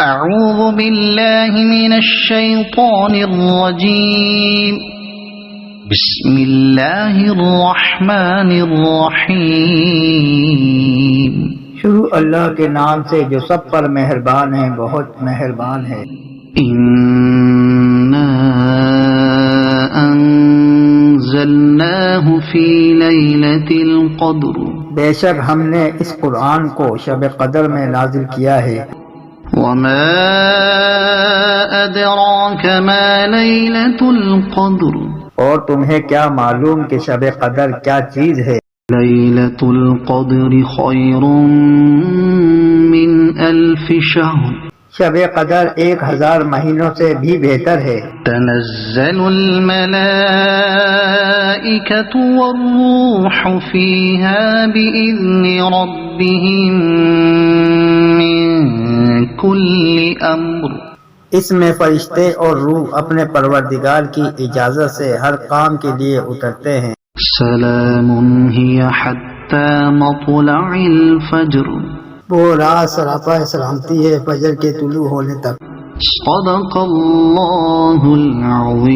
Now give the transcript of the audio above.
اعوذ باللہ من الشیطان الرجیم بسم اللہ الرحمن الرحیم شروع اللہ کے نام سے جو سب پر مہربان ہے، بہت مہربان ہے۔ انا انزلناہ فی لیلۃ القدر، بے شک ہم نے اس قرآن کو شب قدر میں نازل کیا ہے۔ وما ادراک ما لیلۃ القدر، اور تمہیں کیا معلوم کہ شب قدر کیا چیز ہے؟ لیلۃ القدر خیر من الف شہر، شب قدر 1000 مہینوں سے بھی بہتر ہے۔ تنزل الملائکۃ والروح فیہا بإذن ربہم من کل امر، اس میں فرشتے اور روح اپنے پروردگار کی اجازت سے ہر کام کے لیے اترتے ہیں۔ سلام ہی حتی مطلع الفجر، وہ رات سراپا سلامتی ہے فجر کے طلوع ہونے تک۔ صدق اللہ العظیم۔